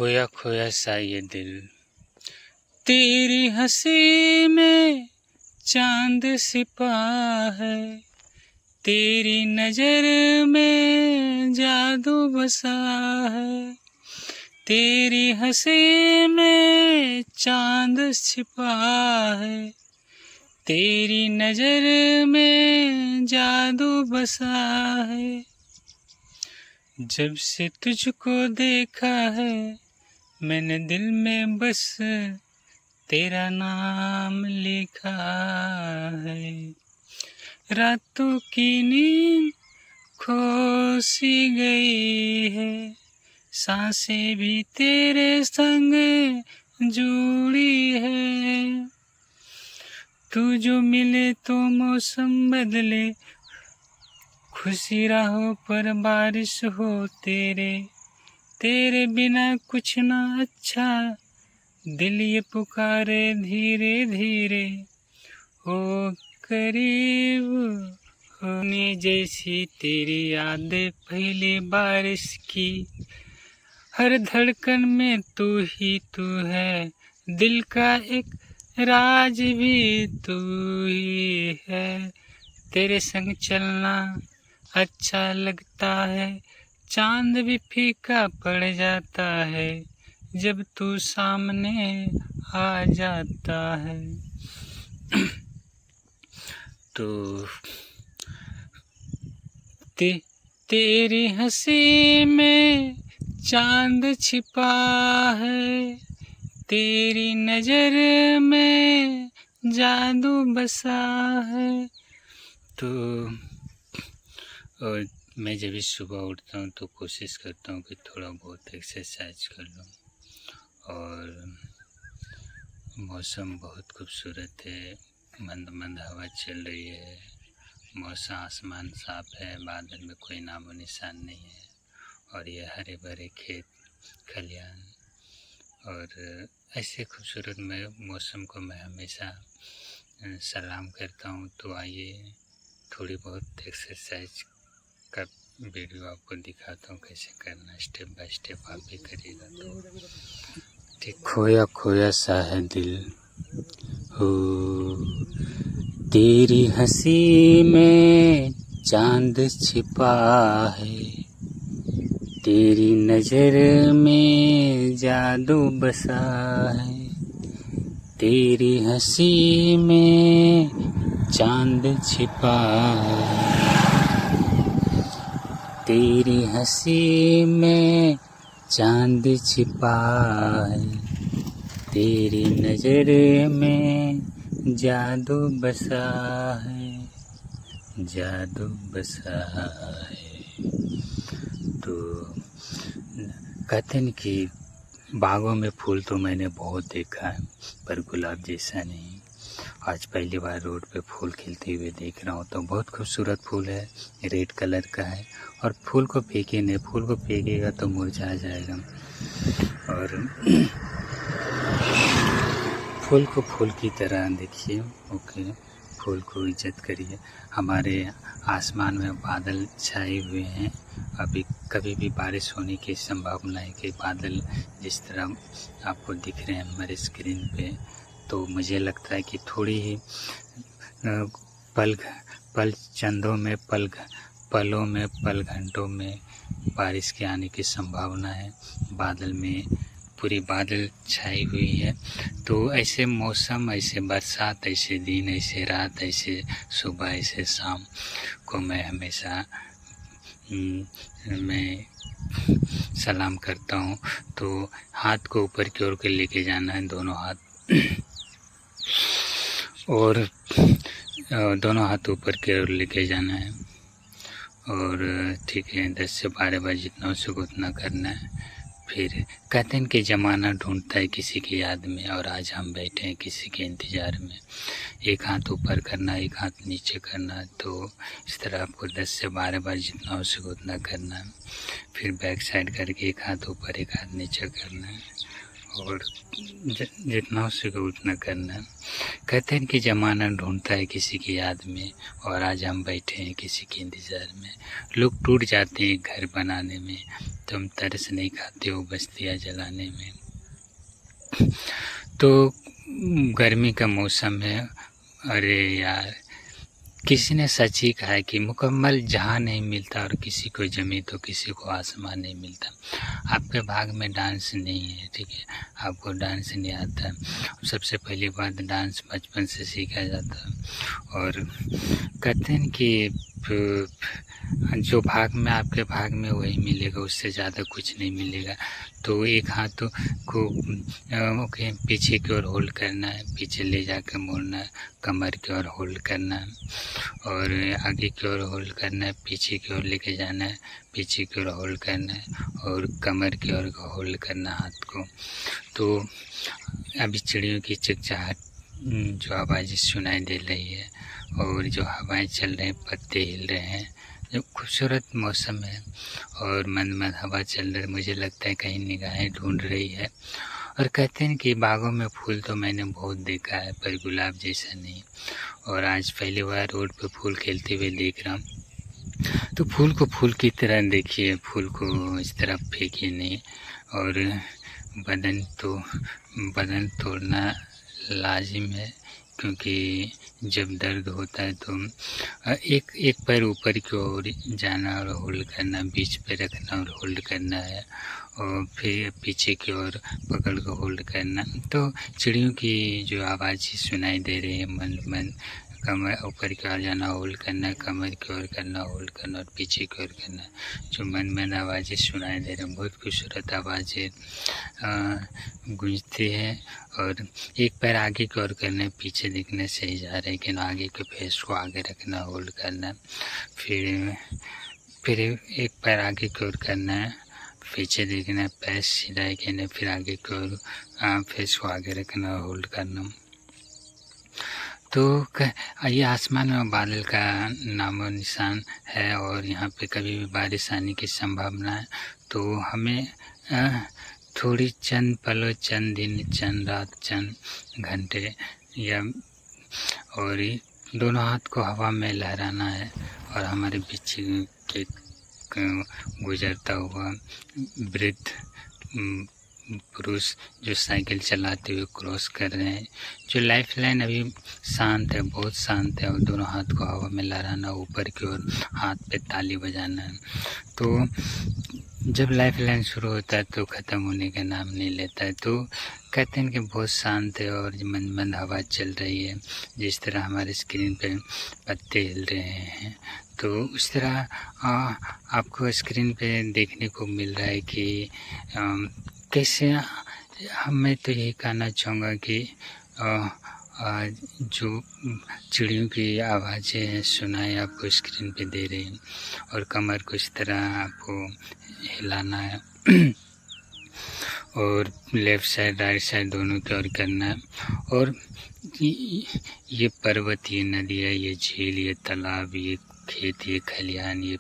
खोया खोया सा ये दिल, तेरी हंसी में चांद छिपा है, तेरी नजर में जादू बसा है, तेरी हंसी में चांद छिपा है, तेरी नजर में जादू बसा है। जब से तुझको देखा है मैंने दिल में बस तेरा नाम लिखा है। रातों की नींद खो सी गई है, सांसें भी तेरे संग जुड़ी है। तू जो मिले तो मौसम बदले, खुशी राहों पर बारिश हो, तेरे बिना कुछ ना अच्छा, दिल ये पुकारे धीरे धीरे। हो करीब होने जैसी तेरी यादें पहली बारिश की, हर धड़कन में तू ही तू है, दिल का एक राज भी तू ही है। तेरे संग चलना अच्छा लगता है, चांद भी फीका पड़ जाता है, जब तू सामने आ जाता है। तो तेरी हंसी में चांद छिपा है, तेरी नजर में जादू बसा है। तो और मैं जब भी सुबह उठता हूँ तो कोशिश करता हूँ कि थोड़ा बहुत एक्सरसाइज कर लूँ। और मौसम बहुत खूबसूरत है, मंद मंद हवा चल रही है, मौसम आसमान साफ है, बादल में कोई नामो निशान नहीं है, और ये हरे भरे खेत खलियान। और ऐसे खूबसूरत मौसम को मैं हमेशा सलाम करता हूँ। तो आइए थोड़ी बहुत एक्सरसाइज का वीडियो आपको दिखाता हूँ कैसे करना, स्टेप बाय स्टेप आप भी करिएगा तो ठीक। खोया खोया सा है दिल, हो तेरी हंसी में चांद छिपा है, तेरी नजर में जादू बसा है, तेरी हंसी में चांद छिपा है, तेरी हंसी में चांद छिपा है, तेरी नजर में जादू बसा है, जादू बसा है। तो कहते हैं कि बागों में फूल तो मैंने बहुत देखा है, पर गुलाब जैसा नहीं। आज पहली बार रोड पे फूल खिलते हुए देख रहा हूँ। तो बहुत खूबसूरत फूल है, रेड कलर का है, और फूल को फेंके नहीं, फूल को फेंकेगा तो मुरझा जाएगा। और फूल को फूल की तरह देखिए, ओके, फूल को इज्जत करिए। हमारे आसमान में बादल छाए हुए हैं, अभी कभी भी बारिश होने की संभावना है कि बादल जिस तरह आपको दिख रहे हैं हमारे स्क्रीन पे, तो मुझे लगता है कि थोड़ी ही पल चंदों में, पलों में, पल घंटों में बारिश के आने की संभावना है। बादल में पूरी बादल छाई हुई है। तो ऐसे मौसम, ऐसे बरसात, ऐसे दिन, ऐसे रात, ऐसे सुबह, ऐसे शाम को मैं हमेशा मैं सलाम करता हूँ। तो हाथ को ऊपर की ओर के लेके जाना है, दोनों हाथ, और दोनों हाथ ऊपर की ओर लेके जाना है। और ठीक है, 10 से 12 बार जितना हो सके उतना करना है। फिर कहते हैं कि ज़माना ढूंढता है किसी की याद में, और आज हम बैठे हैं किसी के इंतज़ार में। एक हाथ ऊपर करना, एक हाथ नीचे करना। तो इस तरह आपको 10 से 12 बार जितना हो सके उतना करना है। फिर बैक साइड करके एक हाथ ऊपर, एक हाथ नीचे करना है, और जितना हो सके उतना करना है। कहते हैं कि ज़माना ढूंढता है किसी की याद में, और आज हम बैठे हैं किसी के इंतज़ार में। लोग टूट जाते हैं घर बनाने में, तुम तरस नहीं खाते हो बस्तियाँ जलाने में। तो गर्मी का मौसम है। अरे यार, किसी ने सच ही कहा है कि मुकम्मल जहाँ नहीं मिलता और किसी को ज़मीं तो किसी को आसमान नहीं मिलता। आपके भाग में डांस नहीं है, ठीक है, आपको डांस नहीं आता। सबसे पहली बात, डांस बचपन से सीखा जाता है। और कहते हैं कि जो भाग में आपके भाग में वही मिलेगा, उससे ज़्यादा कुछ नहीं मिलेगा। तो एक हाथ को ओके पीछे की ओर होल्ड करना है, पीछे ले जाकर मोड़ना है, कमर की ओर होल्ड करना है, और आगे की ओर होल्ड करना है, पीछे की ओर लेके जाना है, पीछे की ओर होल्ड करना है, और कमर की ओर होल्ड करना हाथ को। तो अभी चिड़ियों की चहचहाट, जो आवाज़ें सुनाई दे रही है, और जो हवाएं चल रहे हैं, पत्ते हिल रहे हैं, जो खूबसूरत मौसम है, और मंद मंद हवा चल रही है। मुझे लगता है कहीं निगाहें ढूंढ रही है। और कहते हैं कि बागों में फूल तो मैंने बहुत देखा है, पर गुलाब जैसा नहीं। और आज पहली बार रोड पे फूल खेलते हुए देख रहा हूँ। तो फूल को फूल की तरह देखिए, फूल को इस तरह फेंकिए नहीं। और बदन तोड़ना लाजिम है, क्योंकि जब दर्द होता है तो एक पैर ऊपर की ओर जाना और होल्ड करना, बीच पे रखना और होल्ड करना है, और फिर पीछे की ओर पकड़ कर होल्ड करना। तो चिड़ियों की जो आवाज़ सुनाई दे रही है, मन कमर ऊपर की ओर जाना, होल्ड करना, कमर की ओर करना, होल्ड करना, और पीछे की ओर करना, जो मन आवाज़ें सुनाई दे रही हैं, बहुत खूबसूरत आवाज़ें गूंजती है। और एक पैर आगे की ओर करना है, पीछे देखने से ही जा रहा है, लेकिन आगे के फेस को आगे रखना, होल्ड करना, फिर एक पैर आगे की ओर करना है, पीछे देखना है, पैर सीधा है कि नहीं, फिर आगे की ओर फेस को आगे रखना, होल्ड करना। तो ये आसमान में बादल का नामो निशान है, और यहाँ पे कभी भी बारिश आने की संभावना है। तो हमें थोड़ी चंद पलों, चंद दिन, चंद रात, चंद घंटे, या और दोनों हाथ को हवा में लहराना है, और हमारे पीछे के गुजरता हुआ वृद्ध पुरुष जो साइकिल चलाते हुए क्रॉस कर रहे हैं। जो लाइफ लाइन अभी शांत है, बहुत शांत है, और दोनों हाथ को हवा में लहराना, ऊपर की ओर हाथ पे ताली बजाना है। तो जब लाइफ लाइन शुरू होता है तो ख़त्म होने का नाम नहीं लेता है। तो कहते हैं कि बहुत शांत है, और मंद हवा चल रही है, जिस तरह हमारे स्क्रीन पे पत्ते हिल रहे हैं। तो उस तरह आपको स्क्रीन पे देखने को मिल रहा है कि कैसे मैं तो यही कहना चाहूँगा कि जो चिड़ियों की आवाज़ें सुनाई आपको स्क्रीन पे दे रही हैं, और कमर को इस तरह आपको हिलाना है, और लेफ़्ट साइड राइट साइड दोनों की ओर करना है। और ये पर्वत, ये नदियाँ, ये झील, ये तालाब, ये खेत, ये खलिहान, ये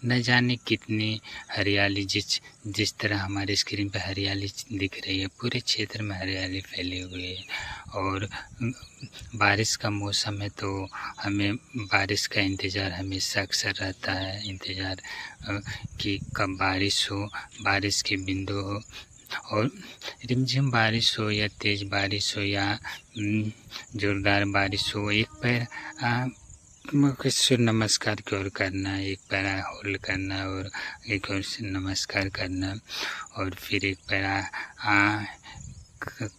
न जाने कितनी हरियाली, जिस तरह हमारे स्क्रीन पर हरियाली दिख रही है, पूरे क्षेत्र में हरियाली फैली हुई है। और बारिश का मौसम है, तो हमें बारिश का इंतज़ार हमेशा अक्सर रहता है, इंतज़ार कि कब बारिश हो, बारिश की बिंदु हो, और रिमझिम बारिश हो या तेज़ बारिश हो या ज़ोरदार बारिश हो। एक पैर सूर्य नमस्कार की ओर करना है, एक पैर होल्ड करना, और एक ओर से नमस्कार करना, और फिर एक पैर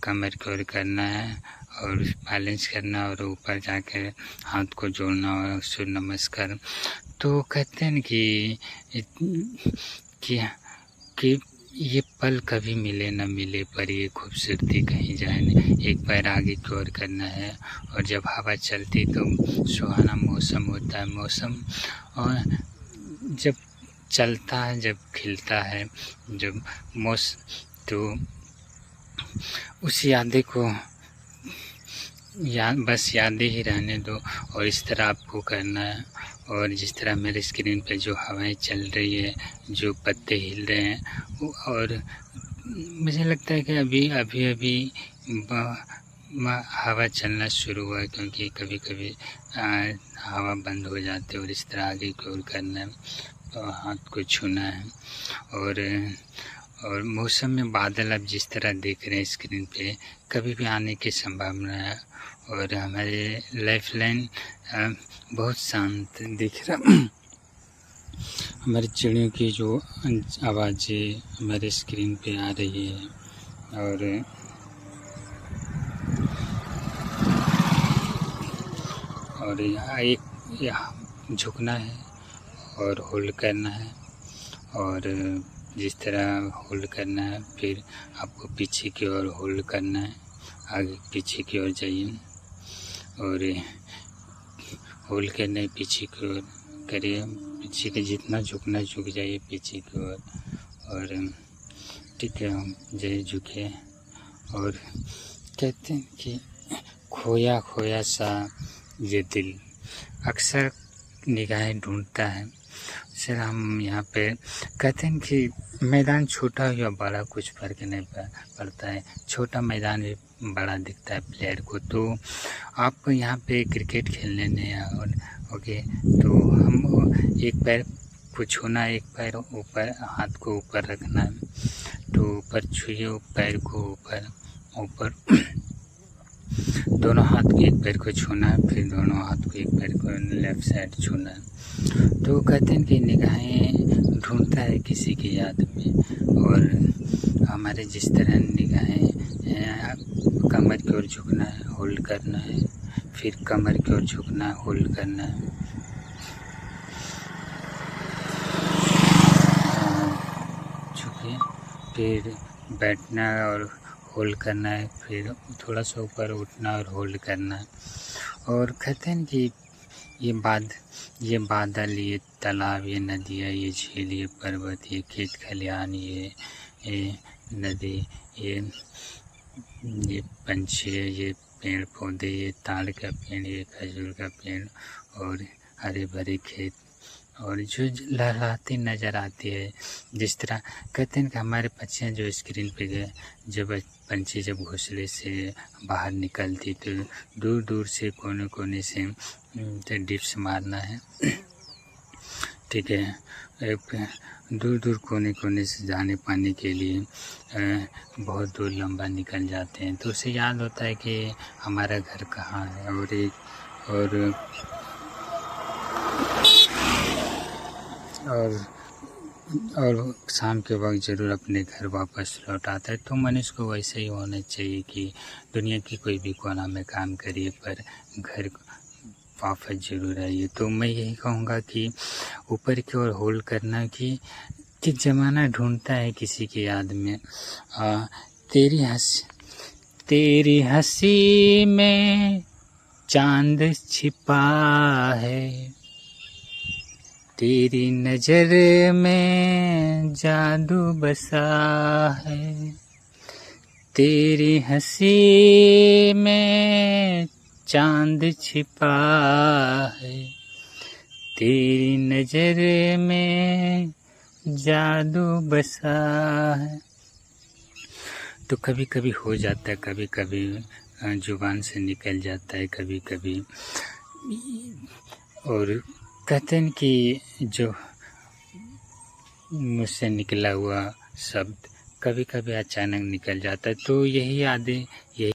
कमर की ओर करना है, और बैलेंस करना, और ऊपर जाकर हाथ को जोड़ना, और सूर्य नमस्कार। तो कहते हैं कि ये पल कभी मिले न मिले, पर ये खूबसूरती कहीं जाए नहीं। एक पैर आगे की ओर करना है, और जब हवा चलती तो सुहाना मौसम होता है। मौसम और जब चलता है, जब खिलता है, जब तो उस यादें को बस यादें ही रहने दो, और इस तरह आपको करना है। और जिस तरह मेरे स्क्रीन पे जो हवाएं चल रही है, जो पत्ते हिल रहे हैं, और मुझे लगता है कि अभी हवा चलना शुरू हुआ है, क्योंकि कभी कभी हवा बंद हो जाती है, और इस तरह आगे की ओर करना है। हाथ को छूना है। और मौसम में बादल आप जिस तरह देख रहे हैं स्क्रीन पे, कभी भी आने की संभावना है। और हमारे लाइफलाइन बहुत शांत दिख रहा। हमारी चिड़ियों की जो आवाज़ें हमारे स्क्रीन पे आ रही है। और यहाँ झुकना है और होल्ड करना है। और जिस तरह होल्ड करना है, फिर आपको पीछे की ओर होल्ड करना है, आगे पीछे की ओर जाइए और होल्ड करना, पीछे की ओर करिए, पीछे के जितना झुकना झुक जाइए पीछे की ओर। और ठीक है, जय झुके। और कहते हैं कि खोया खोया सा ये दिल अक्सर निगाहें ढूंढता है। सर हम यहाँ पे कहते हैं कि मैदान छोटा हो या बड़ा कुछ फर्क नहीं पड़ता है, छोटा मैदान भी बड़ा दिखता है प्लेयर को। तो आप यहाँ पे क्रिकेट खेलने नहीं ओके, तो हम एक पैर को छूना, एक पैर ऊपर, हाथ को ऊपर रखना है। तो ऊपर छुइए, पैर को ऊपर दोनों हाथ को एक पैर को छूना है, फिर दोनों हाथ को एक पैर को लेफ्ट साइड छूना है। तो कहते हैं कि निगाहें ढूंढता है किसी की याद में। और हमारे जिस तरह निगाहें कमर की ओर झुकना है, होल्ड करना है, फिर कमर की ओर झुकना है, होल्ड करना है, झुके, फिर बैठना और होल्ड करना है, फिर थोड़ा सा ऊपर उठना और होल्ड करना है। और कहते हैं कि ये बादल, ये तालाब, ये नदियाँ, ये झील, ये पर्वत, ये खेत खलिहान, ये नदी, ये पंछी, ये पेड़ पौधे, ये ताड़ का पेड़, ये खजूर का पेड़ और हरे भरे खेत और जो लहराती नज़र आती है। जिस तरह कहते हैं कि हमारे पक्षियाँ जो स्क्रीन पे गए, जब पंछी जब घोंसले से बाहर निकलती तो दूर दूर से कोने कोने से डिप्स मारना है, ठीक है, दूर दूर कोने कोने से दाने पाने के लिए बहुत दूर लंबा निकल जाते हैं। तो उसे याद होता है कि हमारा घर कहाँ है। और शाम के वक्त ज़रूर अपने घर वापस लौट आता है। तो मनुष्य को वैसे ही होना चाहिए कि दुनिया की कोई भी कोना में काम करिए पर घर वापस ज़रूर आइए। तो मैं यही कहूँगा कि ऊपर की ओर होल्ड करना कि ज़माना ढूंढता है किसी की याद में। तेरी हंसी में चांद छिपा है, तेरी नज़र में जादू बसा है, तेरी हंसी में चांद छिपा है, तेरी नज़र में जादू बसा है। तो कभी कभी हो जाता है, कभी कभी जुबान से निकल जाता है, कभी कभी। और कहते हैं कि जो मुझसे निकला हुआ शब्द कभी कभी अचानक निकल जाता है। तो यही यादें, यही